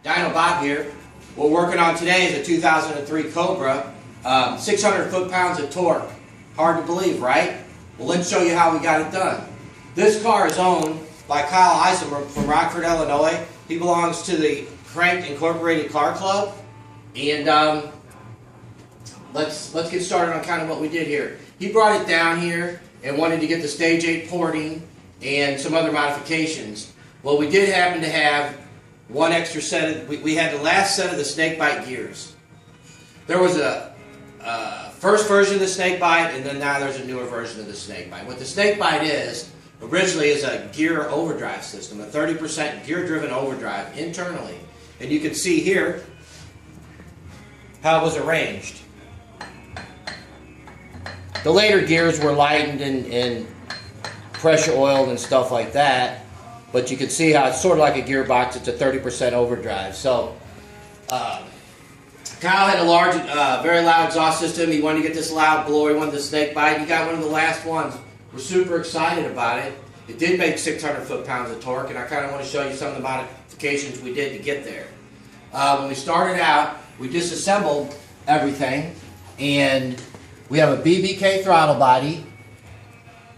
Dino Bob here. What we're working on today is a 2003 Cobra, 600 foot-pounds of torque. Hard to believe, right? Well, let's show you how we got it done. This car is owned by Kyle Eisenberg from Rockford, Illinois. He belongs to the Crank Incorporated Car Club. And let's get started on kind of what we did here. He brought it down here and wanted to get the Stage 8 porting and some other modifications. Well, we did happen to have one extra set of, we had the last set of the snake bite gears. There was a first version of the snake bite, and then now there's a newer version of the snake bite. What the snake bite is, originally is a gear overdrive system, a 30% gear-driven overdrive internally. And you can see here how it was arranged. The later gears were lightened and pressure oiled and stuff like that. But you can see how it's sort of like a gearbox. It's a 30% overdrive. So Kyle had a large, very loud exhaust system. He wanted to get this loud blower. He wanted the snake bite. He got one of the last ones. We're super excited about it. It did make 600 foot-pounds of torque, and I kind of want to show you some of the modifications we did to get there. When we started out, we disassembled everything, and we have a BBK throttle body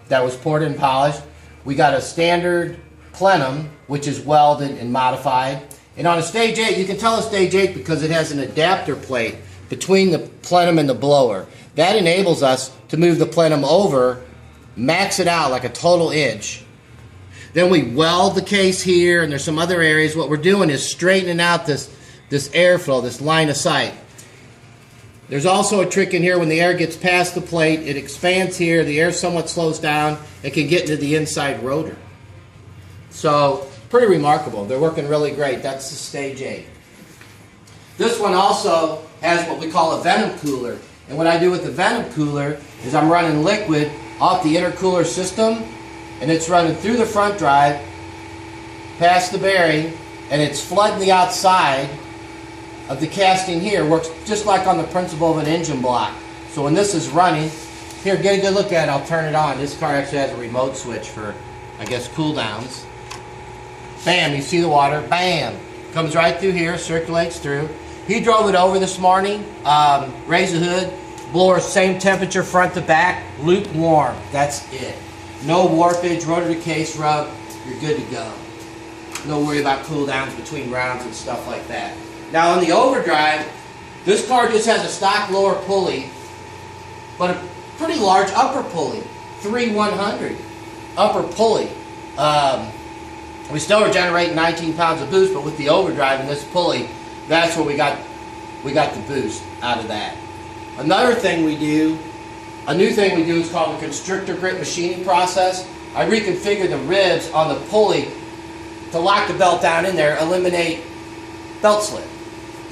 that was poured and polished. We got a standard plenum, which is welded and modified. And on a Stage 8, you can tell it's Stage 8 because it has an adapter plate between the plenum and the blower. That enables us to move the plenum over, max it out like a total inch. Then we weld the case here, and there's some other areas. What we're doing is straightening out this airflow, this line of sight. There's also a trick in here. When the air gets past the plate, it expands here, the air somewhat slows down, it can get into the inside rotor. So, pretty remarkable. They're working really great. That's the Stage 8. This one also has what we call a Venom cooler. And what I do with the Venom cooler is I'm running liquid off the intercooler system, and it's running through the front drive, past the bearing, and it's flooding the outside of the casting here. Works just like on the principle of an engine block. So when this is running, here, get a good look at it. I'll turn it on. This car actually has a remote switch for, I guess, cool downs. Bam, you see the water, bam, comes right through here, circulates through. He drove it over this morning, raised the hood, blower same temperature front to back, lukewarm, that's it. No warpage, rotor to case rub, you're good to go. No worry about cool downs between rounds and stuff like that. Now on the overdrive, this car just has a stock lower pulley, but a pretty large upper pulley, 3/100 upper pulley. We still are generating 19 pounds of boost, but with the overdrive and this pulley, that's where we got the boost out of that. Another thing we do, a new thing we do is called the constrictor grip machining process. I reconfigure the ribs on the pulley to lock the belt down in there, eliminate belt slip.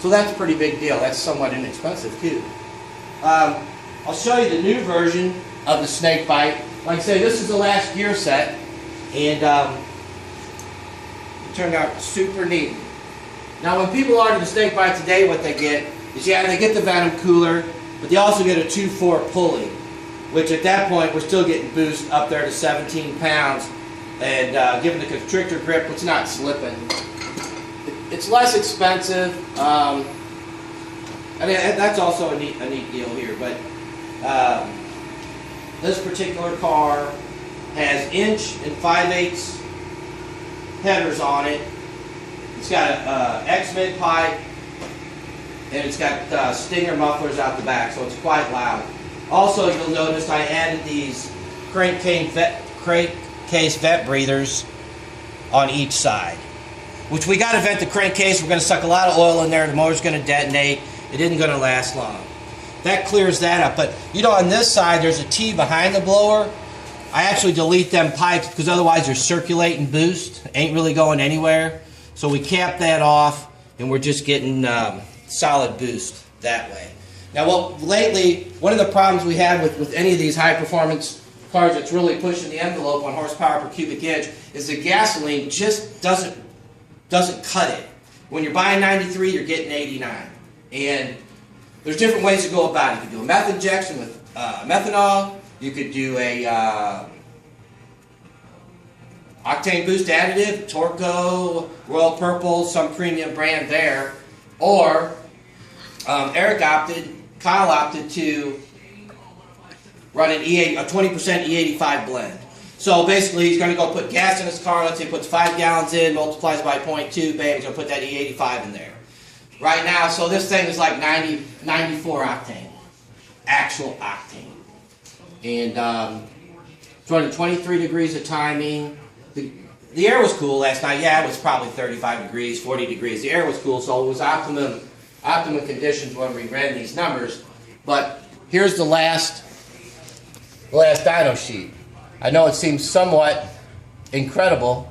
So that's a pretty big deal. That's somewhat inexpensive too. I'll show you the new version of the snake bite. Like I say, this is the last gear set, and turned out super neat. Now when people order the snake bite today, what they get is, yeah, they get the Venom cooler, but they also get a 2/4 pulley, which at that point we're still getting boost up there to 17 pounds, and given the constrictor grip, it's not slipping. It's less expensive. I mean, that's also a neat deal here, but this particular car has 1 5/8" headers on it. It's got a X-mid pipe, and it's got Stinger mufflers out the back, so it's quite loud. Also, you'll notice I added these crankcase vent breathers on each side, which we got to vent the crankcase. We're going to suck a lot of oil in there. The motor's going to detonate. It isn't going to last long. That clears that up. But you know, on this side, there's a T behind the blower. I actually delete them pipes because otherwise they're circulating boost. Ain't really going anywhere. So we cap that off, and we're just getting solid boost that way. Now, lately, one of the problems we have with any of these high-performance cars that's really pushing the envelope on horsepower per cubic inch is the gasoline just doesn't cut it. When you're buying 93, you're getting 89. And there's different ways to go about it. You could do a meth injection with methanol. You could do a octane boost additive, Torco, Royal Purple, some premium brand there, or Kyle opted to run an a 20% E85 blend. So basically he's going to go put gas in his car, let's say he puts 5 gallons in, multiplies by 0.2, bam, he's going to put that E85 in there. Right now, so this thing is like 94 octane, actual octane. And it's running 23 degrees of timing. The air was cool last night. Yeah, it was probably 35 degrees, 40 degrees. The air was cool, so it was optimum conditions when we ran these numbers. But here's the last dyno sheet. I know it seems somewhat incredible,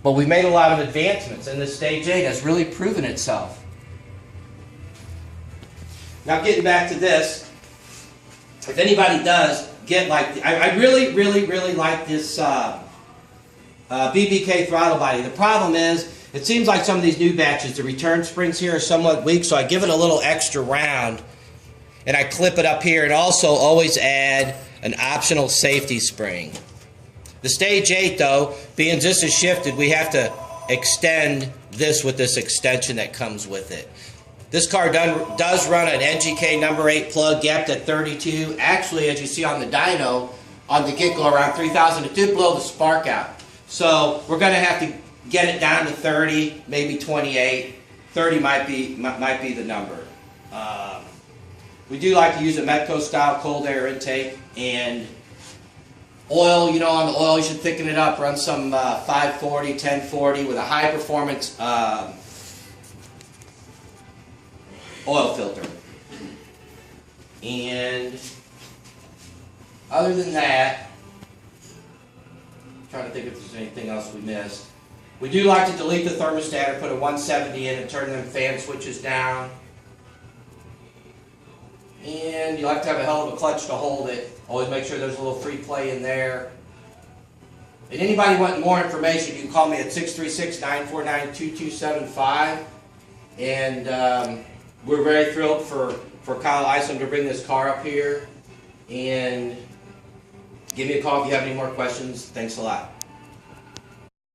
but we made a lot of advancements, and the Stage 8 has really proven itself. Now getting back to this, if anybody does get like, I really like this BBK throttle body. The problem is, it seems like some of these new batches, the return springs here are somewhat weak, so I give it a little extra round, and I clip it up here, and also always add an optional safety spring. The Stage 8, though, being this is shifted, we have to extend this with this extension that comes with it. This car does run an NGK number 8 plug, gapped at 32. Actually, as you see on the dyno, on the get-go around 3,000, it did blow the spark out. So we're going to have to get it down to 30, maybe 28. 30 might be the number. We do like to use a Metco-style cold air intake, and oil, you know, on the oil you should thicken it up, run some 540, 1040 with a high-performance oil filter. And other than that, I'm trying to think if there's anything else we missed. We do like to delete the thermostat or put a 170 in and turn them fan switches down. And you like to have a hell of a clutch to hold it. Always make sure there's a little free play in there. And anybody wanting more information, you can call me at 636-949-2275. And we're very thrilled for Kyle Isom to bring this car up here. And give me a call if you have any more questions. Thanks a lot.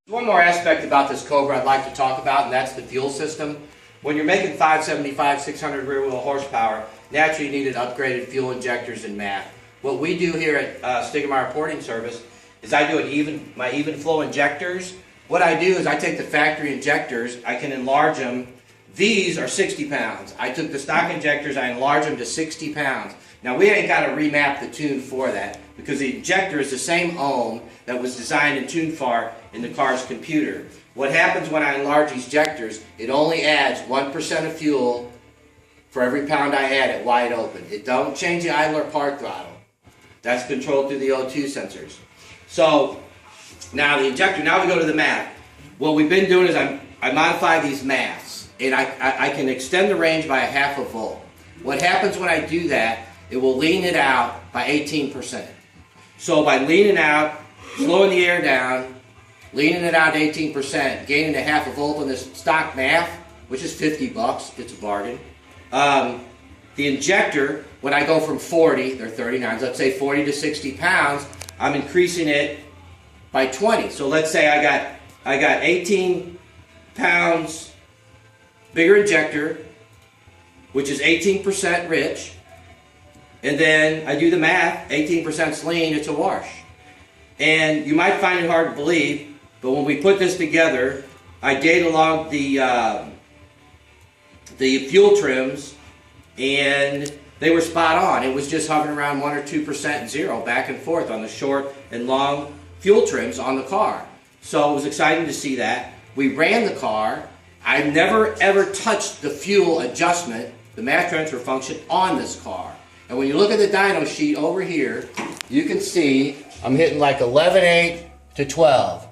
One more aspect about this Cobra I'd like to talk about, and that's the fuel system. When you're making 575, 600 rear wheel horsepower, naturally you needed upgraded fuel injectors and math. What we do here at Stiegemeier Porting Service is I do my even flow injectors. What I do is I take the factory injectors, I can enlarge them. These are 60 pounds. I took the stock injectors, I enlarged them to 60 pounds. Now we ain't got to remap the tune for that, because the injector is the same ohm that was designed and tuned for in the car's computer. What happens when I enlarge these injectors, it only adds 1% of fuel for every pound I add it wide open. It don't change the idler park throttle. That's controlled through the O2 sensors. So now the injector, now we go to the math. What we've been doing is I modify these maths, and I can extend the range by a half a volt. What happens when I do that, it will lean it out by 18%. So by leaning out, slowing the air down, leaning it out to 18%, gaining a half a volt on this stock math, which is $50, it's a bargain. The injector, when I go from 40, they're 39s, let's say 40 to 60 pounds, I'm increasing it by 20. So let's say I got 18 pounds bigger injector, which is 18% rich, and then I do the math, 18% lean, it's a wash. And you might find it hard to believe, but when we put this together, I data logged the fuel trims, and they were spot on. It was just hovering around 1 or 2% zero, back and forth on the short and long fuel trims on the car. So it was exciting to see that. We ran the car. I never ever touched the fuel adjustment, the mass transfer function, on this car. And when you look at the dyno sheet over here, you can see I'm hitting like 11.8 to 12.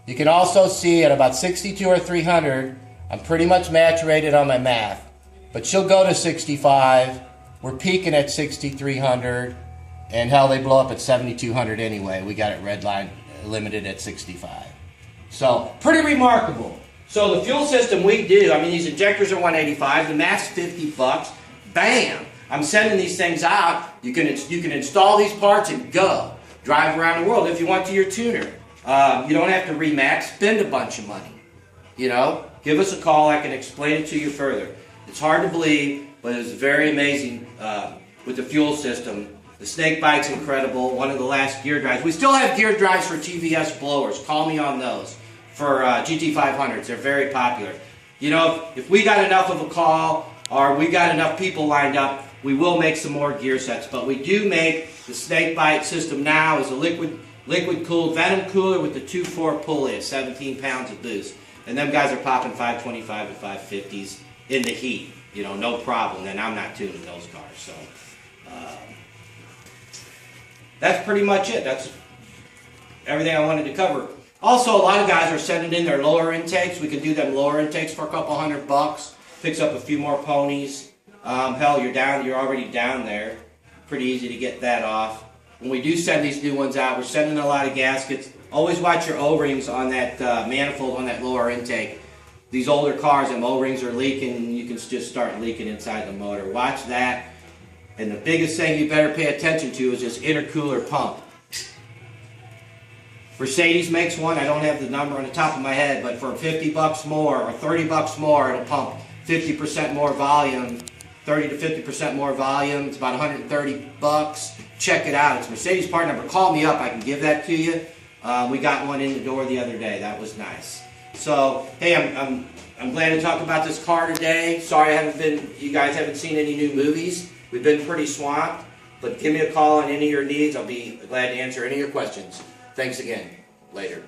You can also see at about 62 or 300, I'm pretty much maturated on my math. But she'll go to 65. We're peaking at 6,300. And hell, they blow up at 7,200 anyway. We got it redline limited at 65. So, pretty remarkable. So the fuel system we do, I mean, these injectors are $185, the math's $50. Bam! I'm sending these things out. You can install these parts and go. Drive around the world if you want to your tuner. You don't have to remax, spend a bunch of money. You know, give us a call. I can explain it to you further. It's hard to believe, but it's very amazing with the fuel system. The snake bite's incredible. One of the last gear drives. We still have gear drives for TVS blowers. Call me on those. For GT500s, they're very popular. You know, if we got enough of a call or we got enough people lined up, we will make some more gear sets. But we do make the snake bite system now as a liquid cooled Venom cooler with the 2.4 pulley at 17 pounds of boost. And them guys are popping 525 and 550s in the heat. You know, no problem. And I'm not tuning those cars. So that's pretty much it. That's everything I wanted to cover. Also, a lot of guys are sending in their lower intakes. We can do them lower intakes for a couple $100. Picks up a few more ponies. Hell, you're already down there. Pretty easy to get that off. When we do send these new ones out, we're sending a lot of gaskets. Always watch your O-rings on that manifold on that lower intake. These older cars, them O-rings are leaking, and you can just start leaking inside the motor. Watch that. And the biggest thing you better pay attention to is this intercooler pump. Mercedes makes one. I don't have the number on the top of my head, but for $50 more or $30 more, it'll pump 50% more volume, 30 to 50% more volume. It's about $130. Check it out. It's Mercedes part number. Call me up. I can give that to you. We got one in the door the other day. That was nice. So, hey, I'm glad to talk about this car today. Sorry you guys haven't seen any new movies. We've been pretty swamped, but give me a call on any of your needs. I'll be glad to answer any of your questions. Thanks again. Later.